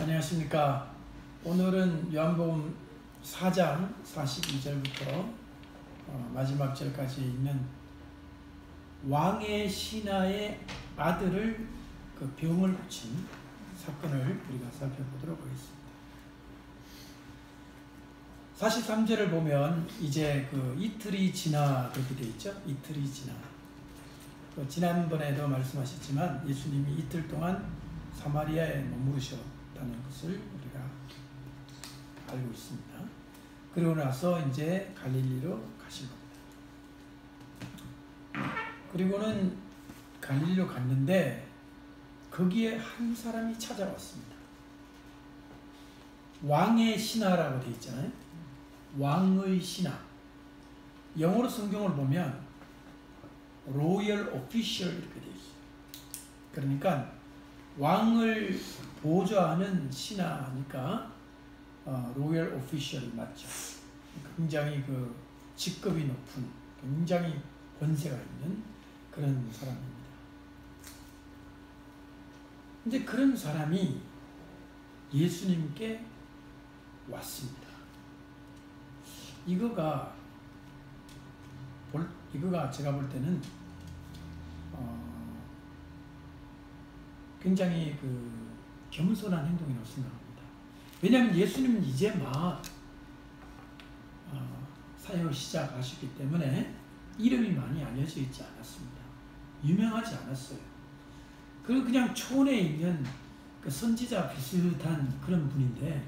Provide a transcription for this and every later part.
안녕하십니까. 오늘은 요한복음 4장 42절부터 마지막 절까지 있는 왕의 신하의 아들을 그 병을 고친 사건을 우리가 살펴보도록 하겠습니다. 43절을 보면 이제 그 이틀이 지나 그렇게 되어 있죠. 이틀이 지나. 지난번에도 말씀하셨지만 예수님이 이틀 동안 사마리아에 머무르셨다는 것을 우리가 알고 있습니다. 그리고 나서 이제 갈릴리로 가신 겁니다. 그리고는 갈릴리로 갔는데 거기에 한 사람이 찾아왔습니다. 왕의 신하라고 되어 있잖아요. 왕의 신하. 영어로 성경을 보면 로열 오피셜 이렇게 되어 있어요. 그러니까 왕을 보좌하는 신하니까 로열 오피셜 맞죠. 굉장히 그 직급이 높은, 굉장히 권세가 있는 그런 사람입니다. 근데 그런 사람이 예수님께 왔습니다. 이거가 제가 볼 때는 굉장히 그 겸손한 행동이라고 생각합니다. 왜냐하면 예수님은 이제 막 사역을 시작하셨기 때문에 이름이 많이 알려져 있지 않았습니다. 유명하지 않았어요. 그리고 그냥 촌에 있는 그 선지자 비슷한 그런 분인데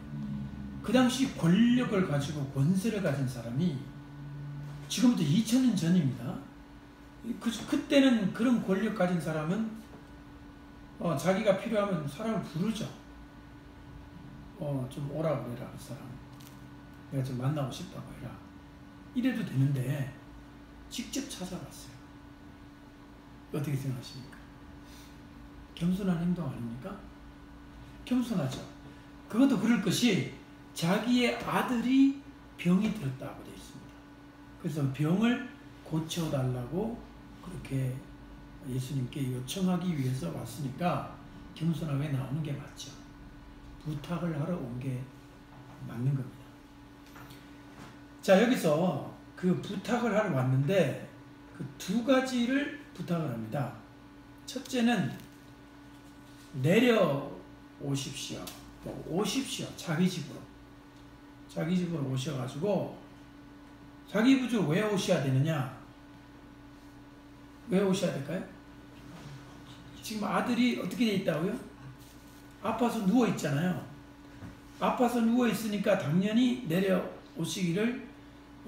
그 당시 권력을 가지고 권세를 가진 사람이 지금부터 2000년 전입니다. 그때는 그런 권력 가진 사람은 자기가 필요하면 사람을 부르죠. 좀 오라고 그래라, 그 사람. 내가 좀 만나고 싶다고 해라. 이래도 되는데 직접 찾아갔어요. 어떻게 생각하십니까? 겸손한 행동 아닙니까? 겸손하죠. 그것도 그럴 것이 자기의 아들이 병이 들었다고 되어 있습니다. 그래서 병을 고쳐달라고 그렇게 예수님께 요청하기 위해서 왔으니까 겸손하게 나오는 게 맞죠. 부탁을 하러 온 게 맞는 겁니다. 자, 여기서 그 부탁을 하러 왔는데 그 두 가지를 부탁을 합니다. 첫째는 내려오십시오. 오십시오. 자기 집으로. 자기 집으로 오셔가지고 자기 집으로 왜 오셔야 되느냐? 왜 오셔야 될까요? 지금 아들이 어떻게 돼 있다고요? 아파서 누워 있잖아요. 아파서 누워 있으니까 당연히 내려오시기를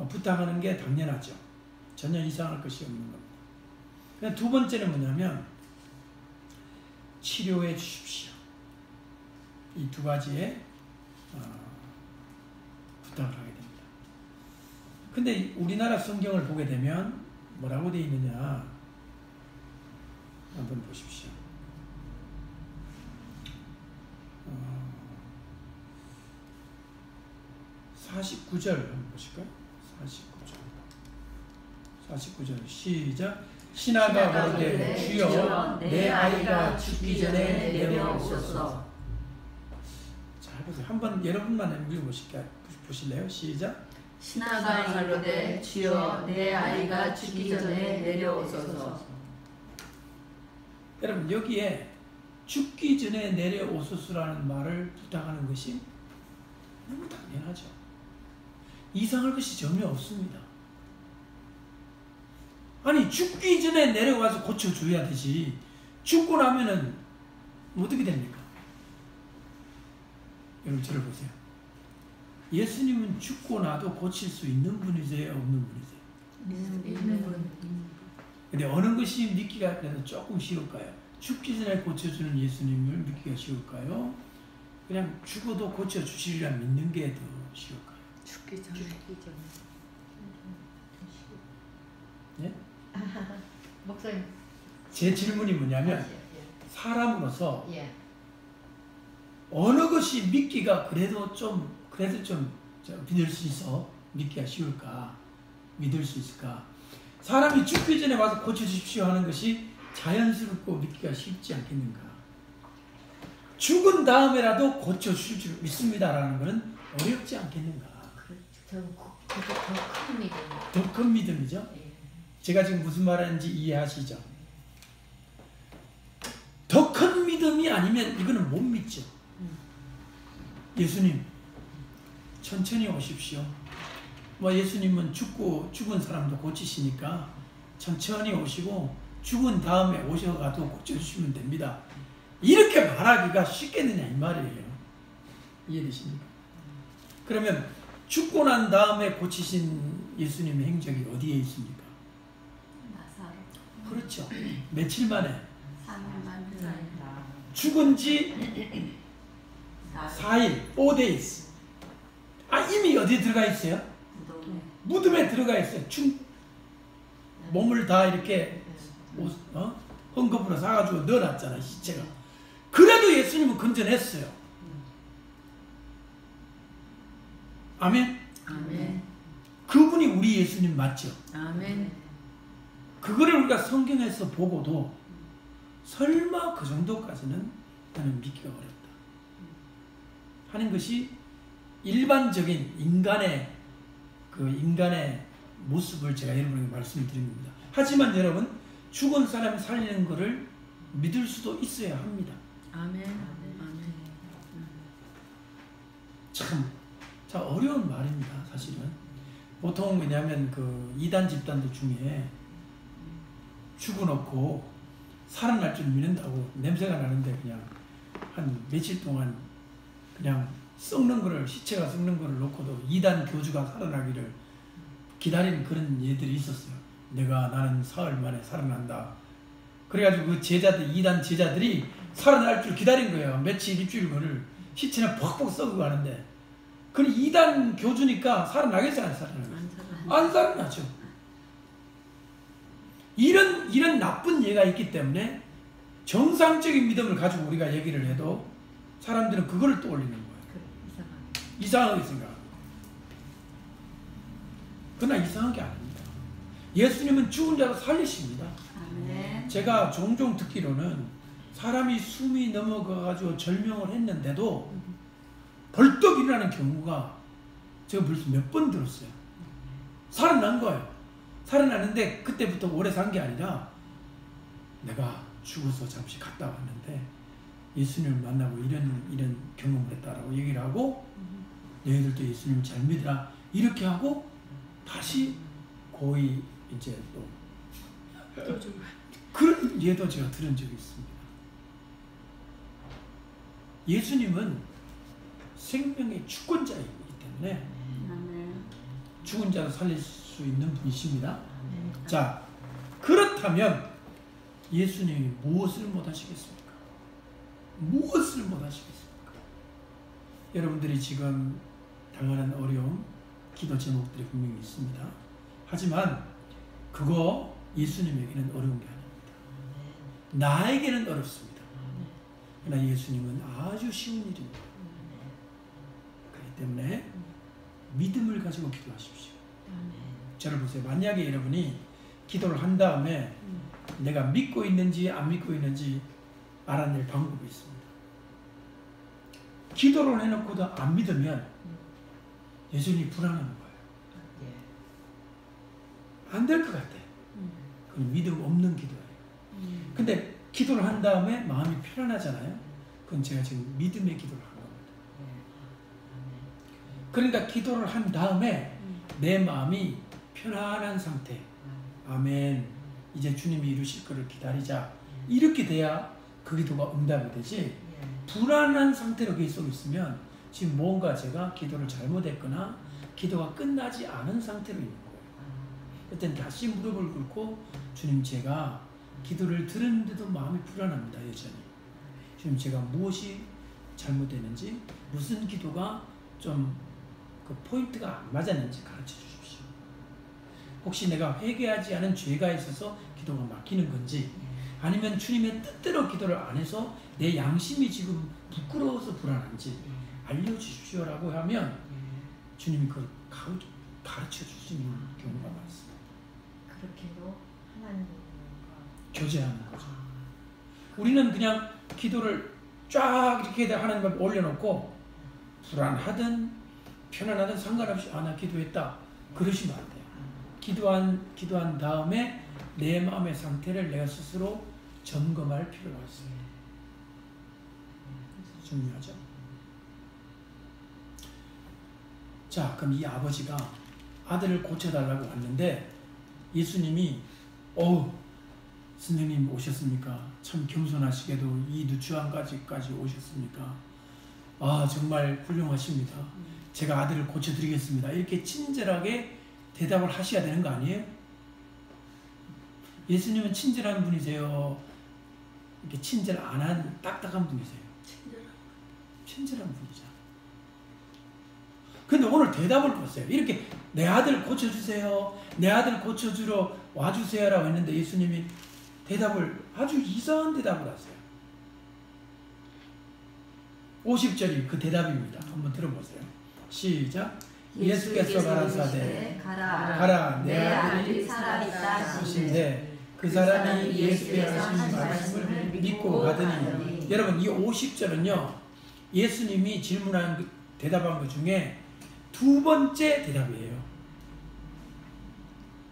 부탁하는 게 당연하죠. 전혀 이상할 것이 없는 겁니다. 두 번째는 뭐냐면 치료해 주십시오. 이 두 가지에 부탁을 하게 됩니다. 근데 우리나라 성경을 보게 되면 뭐라고 되어 있느냐 한번 보십시오. 49절 한번 보실까요? 49절 시작. 신하가 가로되 주여 내 아이가 죽기 전에 내려오소서. 자, 해보세요. 한번 여러분만 읽어보실래요? 시작. 신하가 가로되 주여 내 아이가 죽기 전에 내려오소서. 여러분, 여기에 죽기 전에 내려오소서라는 말을 부탁하는 것이 너무 당연하죠. 이상할 것이 전혀 없습니다. 아니, 죽기 전에 내려와서 고쳐줘야 되지. 죽고 나면은 어떻게 됩니까? 여러분, 저를 보세요. 예수님은 죽고 나도 고칠 수 있는 분이세요? 없는 분이세요? 있는 분. 근데 어느 것이 믿기가 그래도 조금 쉬울까요? 죽기 전에 고쳐주는 예수님을 믿기가 쉬울까요? 그냥 죽어도 고쳐주시리라 믿는 게 더 쉬울까요? 죽기 전에. 네? 목사님. 제 질문이 뭐냐면 사람으로서 어느 것이 믿기가 그래도 좀 믿을 수 있어? 믿기가 쉬울까? 믿을 수 있을까? 사람이 죽기 전에 와서 고쳐주십시오 하는 것이 자연스럽고 믿기가 쉽지 않겠는가? 죽은 다음에라도 고쳐주실 줄 믿습니다라는 것은 어렵지 않겠는가. 더 큰 믿음. 더 큰 믿음이죠. 예. 제가 지금 무슨 말하는지 이해하시죠? 더 큰 믿음이 아니면 이거는 못 믿죠. 예수님 천천히 오십시오. 뭐 예수님은 죽은 사람도 고치시니까 천천히 오시고 죽은 다음에 오셔가도 고쳐주시면 됩니다. 이렇게 말하기가 쉽겠느냐 이 말이에요. 이해되십니까? 그러면 죽고 난 다음에 고치신 예수님의 행적이 어디에 있습니까? 나사로. 그렇죠. 며칠 만에 3일 만에. 죽은 지 4일, 4 days. 이미 어디에 들어가 있어요? 무덤에 들어가 있어요. 몸을 다 이렇게 헝겊으로 사가지고 넣어놨잖아, 시체가. 그래도 예수님은 건져냈어요. 아멘? 아멘. 그분이 우리 예수님 맞죠? 아멘. 그거를 우리가 성경에서 보고도 설마 그 정도까지는 나는 믿기가 어렵다 하는 것이 일반적인 인간의 모습을 제가 여러분에게 말씀을 드린 겁니다. 하지만 여러분, 죽은 사람 살리는 것을 믿을 수도 있어야 합니다. 아멘. 아멘. 참 어려운 말입니다. 사실은 보통 왜냐하면 그 이단 집단들 중에 죽어놓고 살아날 줄 믿는다고 냄새가 나는데 그냥 한 며칠 동안 그냥 시체가 썩는 거를 놓고도 이단 교주가 살아나기를 기다리는 그런 예들이 있었어요. 나는 사흘 만에 살아난다. 그래가지고 그 이단 제자들이 살아날 줄 기다린 거예요. 며칠, 일주일을. 시체는 퍽퍽 썩어 가는데. 그 이단 교주니까 살아나겠어요? 안 살아나겠어요? 안 살아나죠. 이런 나쁜 예가 있기 때문에 정상적인 믿음을 가지고 우리가 얘기를 해도 사람들은 그거를 떠올리는 거예요. 이상하게 생각합니다. 그러나 이상한 게 아닙니다. 예수님은 죽은 자를 살리십니다. 아멘. 제가 종종 듣기로는 사람이 숨이 넘어가가지고 절명을 했는데도 벌떡 일어나는 경우가 제가 벌써 몇 번 들었어요. 살아난 거예요. 살아났는데 그때부터 오래 산 게 아니라 내가 죽어서 잠시 갔다 왔는데 예수님을 만나고 이런 경험을 했다라고 얘기를 하고 너희들도 예수님 잘 믿으라 이렇게 하고 다시 고이 이제 또 그런 예도 제가 들은 적이 있습니다. 예수님은 생명의 주권자이기 때문에 죽은 자를 살릴 수 있는 분이십니다. 자, 그렇다면 예수님이 무엇을 못하시겠습니까? 무엇을 못하시겠습니까? 여러분들이 지금 당하는 어려움, 기도 제목들이 분명히 있습니다. 하지만 그거 예수님에게는 어려운 게 아닙니다. 나에게는 어렵습니다. 그러나 예수님은 아주 쉬운 일입니다. 그렇기 때문에 믿음을 가지고 기도하십시오. 저를 보세요. 만약에 여러분이 기도를 한 다음에 내가 믿고 있는지 안 믿고 있는지 알아낼 방법이 있습니다. 기도를 해놓고도 안 믿으면 여전히 불안한 거예요. 안 될 것 같아. 그건 믿음 없는 기도예요. 근데 기도를 한 다음에 마음이 편안하잖아요. 그건 제가 지금 믿음의 기도를 한 겁니다. 그러니까 기도를 한 다음에 내 마음이 편안한 상태. 아멘. 이제 주님이 이루실 것을 기다리자. 이렇게 돼야 그 기도가 응답이 되지. 불안한 상태로 계속 있으면 지금 뭔가 제가 기도를 잘못했거나 기도가 끝나지 않은 상태로 있는 거예요. 그때는 다시 무릎을 꿇고 주님, 제가 기도를 들었는데도 마음이 불안합니다. 여전히. 주님, 제가 무엇이 잘못됐는지, 무슨 기도가 좀 그 포인트가 안 맞았는지 가르쳐 주십시오. 혹시 내가 회개하지 않은 죄가 있어서 기도가 막히는 건지, 아니면 주님의 뜻대로 기도를 안 해서 내 양심이 지금 부끄러워서 불안한지 알려주십시오라고 하면 주님이 그걸 가르쳐 주시는 경우가 많습니다. 그렇게도 하나님과 교제하는 거죠. 우리는 그냥 기도를 쫙 이렇게 하나님 앞에 올려놓고 불안하든 편안하든 상관없이 나 기도했다 그러시면 안 돼요. 기도한 다음에 내 마음의 상태를 내가 스스로 점검할 필요가 있어요. 중요하죠. 자, 그럼 이 아버지가 아들을 고쳐달라고 왔는데 예수님이 선생님 오셨습니까? 참 겸손하시게도 이 누추한까지 오셨습니까? 정말 훌륭하십니다. 제가 아들을 고쳐드리겠습니다. 이렇게 친절하게 대답을 하셔야 되는 거 아니에요? 예수님은 친절한 분이세요? 이렇게 친절 안 한 딱딱한 분이세요? 친절한 분이죠. 근데 오늘 대답을 보세요. 이렇게 내 아들 고쳐주세요. 내 아들 고쳐주러 와주세요라고 했는데 예수님이 대답을 아주 이상한 대답을 하세요. 50절이 그 대답입니다. 한번 들어보세요. 시작. 예수께서 가라사대 가라 내 아들이 살아있다 하시는데 그 사람이 예수의 하신 말씀을 믿고 가더니 여러분 이 50절은요 예수님이 질문한 대답한 것 중에 두 번째 대답이에요.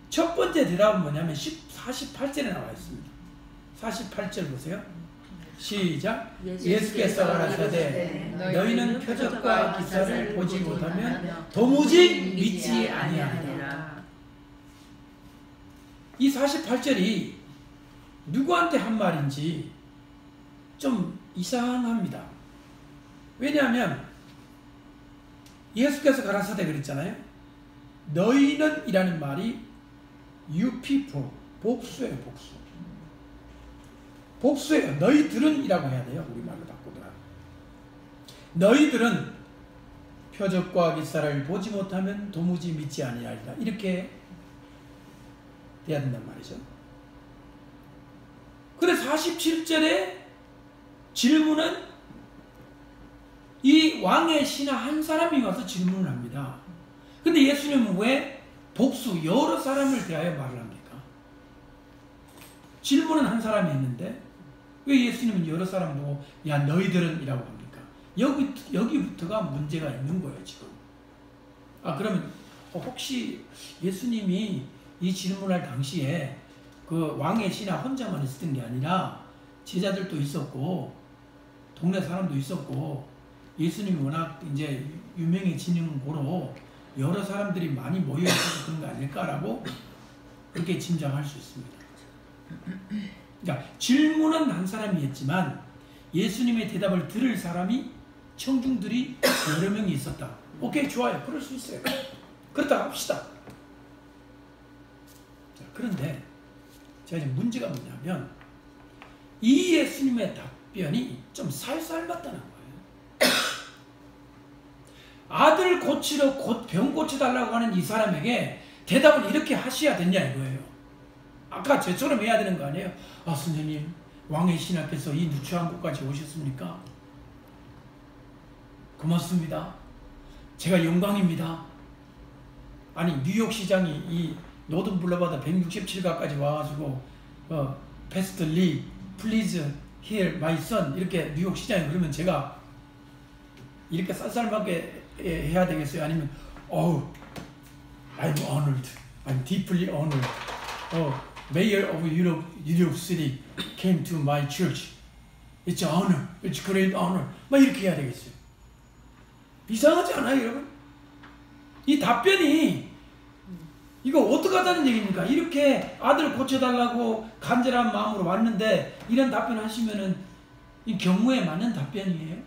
첫 번째 대답은 뭐냐면 48절에 나와 있습니다. 48절 보세요. 시작. 예수께서 가라사대 너희는 표적과 기사를 보지 못하면 도무지 믿지 아니하리라. 이 48절이 누구한테 한 말인지 좀 이상합니다. 왜냐하면 예수께서 가라사대 그랬잖아요. 너희는 이라는 말이 you people 복수예요. 복수예요. 너희들은 이라고 해야 돼요. 우리말로 바꾸더라. 너희들은 표적과 기사를 보지 못하면 도무지 믿지 아니하리라. 이렇게 돼야 된단 말이죠. 근데 47절에 질문은 이 왕의 신하 한 사람이 와서 질문을 합니다. 근데 예수님은 왜 복수 여러 사람을 대하여 말을 합니까? 질문은 한 사람이 있는데 왜 예수님은 여러 사람 보고 야 너희들은 이라고 합니까? 여기부터가 문제가 있는 거예요 지금. 그러면 혹시 예수님이 이 질문할 당시에 그 왕의 신하 혼자만 있었던 게 아니라 제자들도 있었고 동네 사람도 있었고 예수님이 워낙 이제 유명해지는 거로 여러 사람들이 많이 모여있어서 그런 거 아닐까라고 그렇게 짐작할 수 있습니다. 그러니까 질문은 한 사람이 했지만 예수님의 대답을 들을 사람이 청중들이 여러 명이 있었다. 오케이 좋아요. 그럴 수 있어요. 그렇다 합시다. 자, 그런데 제가 지금 문제가 뭐냐면 이 예수님의 답변이 좀 살살 맞다는 거예요. 아들 고치러 곧 병 고쳐달라고 하는 이 사람에게 대답을 이렇게 하셔야 되냐 이거예요. 아까 저처럼 해야 되는 거 아니에요? 선생님 왕의 신하께서 이 누추한 곳까지 오셨습니까? 고맙습니다. 제가 영광입니다. 아니 뉴욕시장이 이 노든 블러바드 167가까지 와가지고 패스터 리 플리즈 here my son 이렇게 뉴욕시장이 그러면 제가 이렇게 쌀쌀맞게 해야 되겠어요? 아니면 I'm honored. I'm deeply honored. Mayor of New York City came to my church. It's an honor. It's great honor. 막 이렇게 해야 되겠어요. 이상하지 않아요, 여러분? 이 답변이 이거 어떡하다는 얘기입니까? 이렇게 아들 고쳐달라고 간절한 마음으로 왔는데 이런 답변 하시면은 이 경우에 맞는 답변이에요?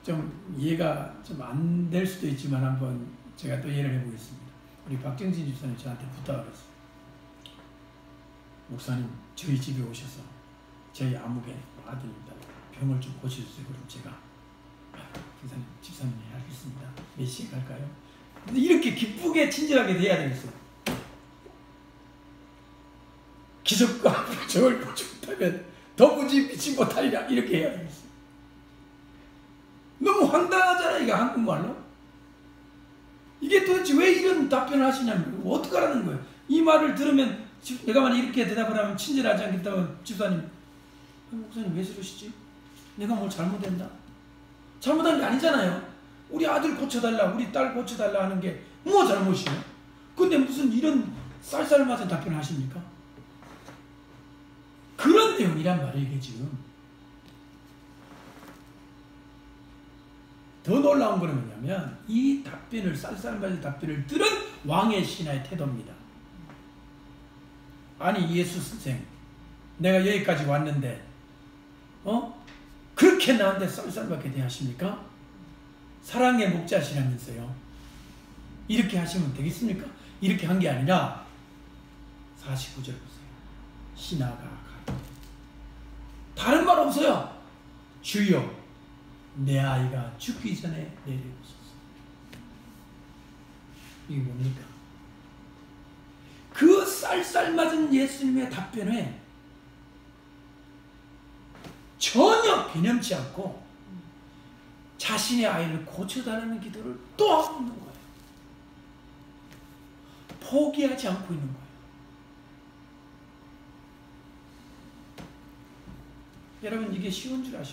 좀 이해가 좀 안 될 수도 있지만 한번 제가 또 이해를 해보겠습니다. 우리 박정진 집사님 저한테 부탁을 했어요. 목사님 저희 집에 오셔서 저희 아무개 아들입니다. 병을 좀 고쳐주세요. 그럼 제가 집사님 알겠습니다. 몇 시에 갈까요? 근데 이렇게 기쁘게 친절하게 돼야 되겠어요. 기적과 표적을 보지 못하면 도무지 믿지 못하리라 이렇게 해야 되겠어요. 너무 황당하잖아 이게 한국말로. 이게 도대체 왜 이런 답변을 하시냐면 어떡하라는 거예요. 이 말을 들으면 내가 만약 이렇게 대답을 하면 친절하지 않겠다면 집사님, 목사님 왜 그러시지? 내가 뭘 잘못했나? 잘못한 게 아니잖아요. 우리 아들 고쳐달라, 우리 딸 고쳐달라 하는 게 뭐 잘못이에요? 근데 무슨 이런 쌀쌀맞은 답변을 하십니까? 그런 내용이란 말이에요, 이게 지금. 더 놀라운 거는 뭐냐면 이 답변을, 쌀쌀맞은 답변을 들은 왕의 신하의 태도입니다. 아니 예수 선생, 내가 여기까지 왔는데 그렇게 나한테 쌀쌀맞게 대하십니까? 사랑의 목자시라면서요. 이렇게 하시면 되겠습니까? 이렇게 한 게 아니라 49절 보세요. 신하가 가로되 다른 말 없어요. 주여 내 아이가 죽기 전에 내려오소서. 이게 뭡니까? 그 쌀쌀맞은 예수님의 답변에 전혀 변함치 않고 자신의 아이를 고쳐달라는 기도를 또 하고 있는 거예요. 포기하지 않고 있는 거예요. 여러분, 이게 쉬운 줄 아십니까?